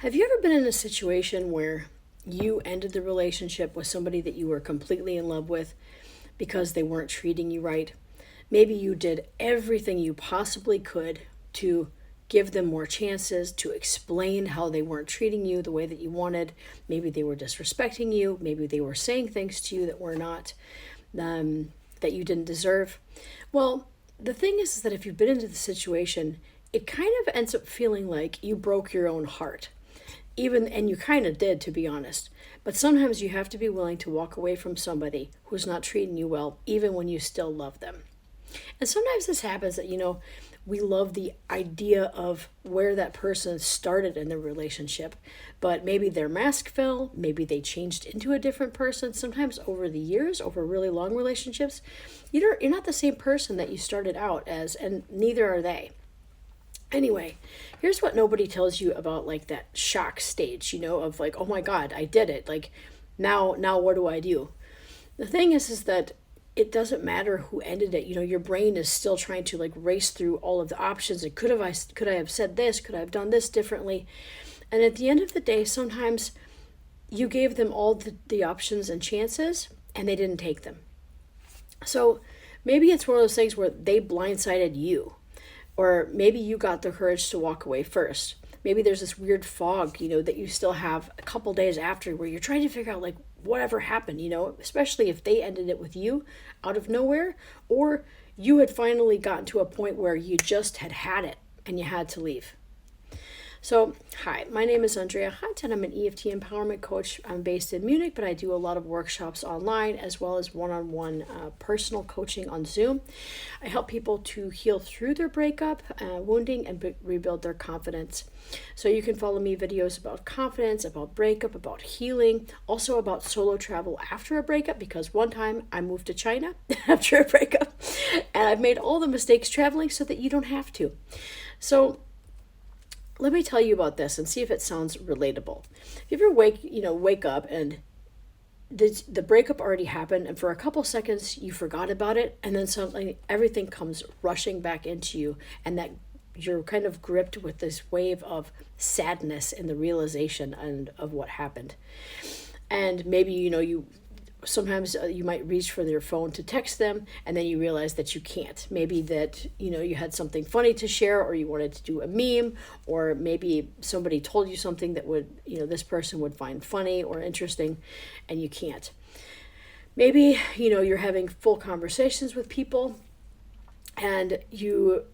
Have you ever been in a situation where you ended the relationship with somebody that you were completely in love with because they weren't treating you right? Maybe you did everything you possibly could to give them more chances, to explain how they weren't treating you the way that you wanted. Maybe they were disrespecting you. Maybe they were saying things to you that were not, that you didn't deserve. Well, the thing is that if you've been into the situation, it kind of ends up feeling like you broke your own heart. Even, and you kind of did, to be honest. But sometimes you have to be willing to walk away from somebody who's not treating you well, even when you still love them. And sometimes this happens that, we love the idea of where that person started in the relationship, but maybe their mask fell, maybe they changed into a different person. Sometimes over the years, over really long relationships, you're not the same person that you started out as, and neither are they. Anyway, here's what nobody tells you about like that shock stage, of like, oh my God, I did it. Like now what do I do? The thing is that it doesn't matter who ended it. Your brain is still trying to like race through all of the options. And could I have said this? Could I have done this differently? And at the end of the day, sometimes you gave them all the options and chances and they didn't take them. So maybe it's one of those things where they blindsided you. Or maybe you got the courage to walk away first. Maybe there's this weird fog, that you still have a couple days after where you're trying to figure out like whatever happened, especially if they ended it with you out of nowhere, or you had finally gotten to a point where you just had it and you had to leave. So, hi, my name is Andrea Hunt, and I'm an EFT empowerment coach. I'm based in Munich, but I do a lot of workshops online as well as one-on-one personal coaching on Zoom. I help people to heal through their breakup, wounding, and rebuild their confidence. So you can follow me videos about confidence, about breakup, about healing, also about solo travel after a breakup, because one time I moved to China after a breakup, and I've made all the mistakes traveling so that you don't have to. So let me tell you about this and see if it sounds relatable. If you ever wake up and the breakup already happened, and for a couple seconds you forgot about it, and then suddenly everything comes rushing back into you, and that you're kind of gripped with this wave of sadness in the realization and of what happened. And maybe you sometimes you might reach for your phone to text them, and then you realize that you can't. Maybe that you had something funny to share, or you wanted to do a meme, or maybe somebody told you something that would this person would find funny or interesting, and you can't. Maybe you're having full conversations with people, and you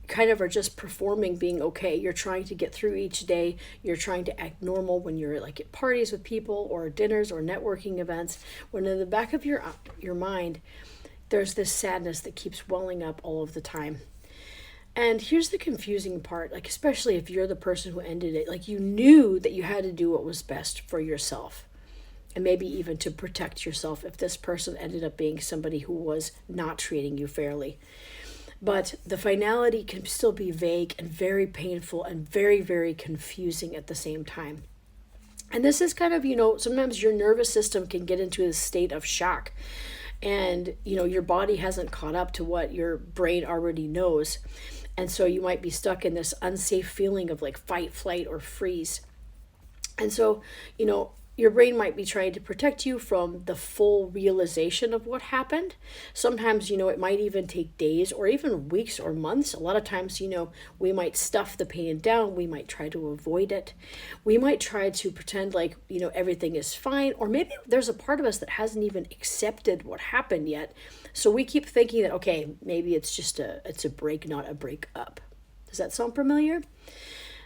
kind of are just performing being okay. You're trying to get through each day. You're trying to act normal when you're like at parties with people or dinners or networking events, when in the back of your mind there's this sadness that keeps welling up all of the time. And here's the confusing part, like especially if you're the person who ended it, like you knew that you had to do what was best for yourself, and maybe even to protect yourself if this person ended up being somebody who was not treating you fairly. But the finality can still be vague and very painful and very, very confusing at the same time. And this is kind of, sometimes your nervous system can get into a state of shock. And, your body hasn't caught up to what your brain already knows. And so you might be stuck in this unsafe feeling of like fight, flight, or freeze. And so, your brain might be trying to protect you from the full realization of what happened. Sometimes, it might even take days or even weeks or months. A lot of times, we might stuff the pain down. We might try to avoid it. We might try to pretend like, everything is fine. Or maybe there's a part of us that hasn't even accepted what happened yet. So we keep thinking that, okay, maybe it's a break, not a break up. Does that sound familiar?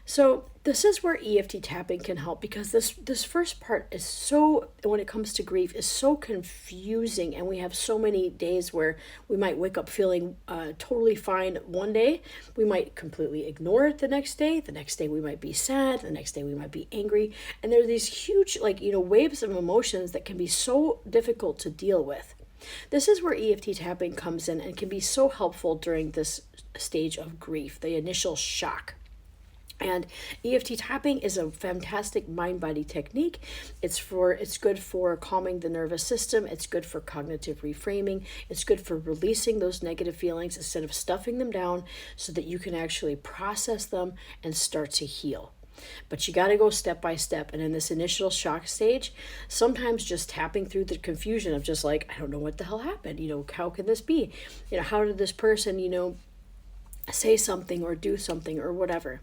So this is where EFT tapping can help, because this first part is so, when it comes to grief, is so confusing, and we have so many days where we might wake up feeling totally fine one day. We might completely ignore it the next day. The next day we might be sad. The next day we might be angry. And there are these huge waves of emotions that can be so difficult to deal with. This is where EFT tapping comes in and can be so helpful during this stage of grief, the initial shock. And EFT tapping is a fantastic mind-body technique. It's good for calming the nervous system. It's good for cognitive reframing. It's good for releasing those negative feelings instead of stuffing them down, so that you can actually process them and start to heal. But you got to go step by step. And in this initial shock stage, sometimes just tapping through the confusion of just like, I don't know what the hell happened. How can this be? How did this person, say something or do something or whatever.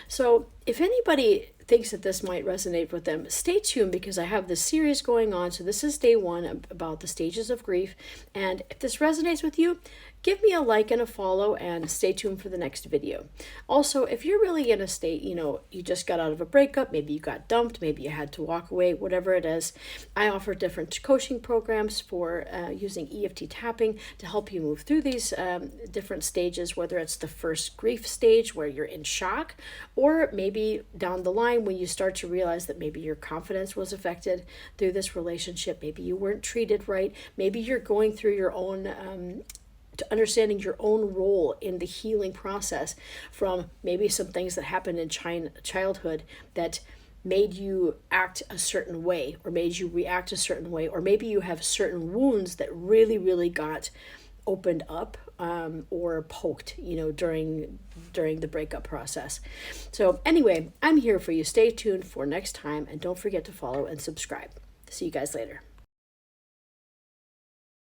So if anybody thinks that this might resonate with them, stay tuned, because I have this series going on. So this is day 1 about the stages of grief. And if this resonates with you, give me a like and a follow, and stay tuned for the next video. Also, if you're really in a state, you just got out of a breakup, maybe you got dumped, maybe you had to walk away, whatever it is, I offer different coaching programs for using EFT tapping to help you move through these different stages, whether it's the first grief stage where you're in shock, or maybe down the line when you start to realize that maybe your confidence was affected through this relationship, maybe you weren't treated right, maybe you're going through your own to understanding your own role in the healing process from maybe some things that happened in childhood that made you act a certain way or made you react a certain way, or maybe you have certain wounds that really, really got opened up or poked, during the breakup process. So anyway, I'm here for you. Stay tuned for next time, and don't forget to follow and subscribe. See you guys later.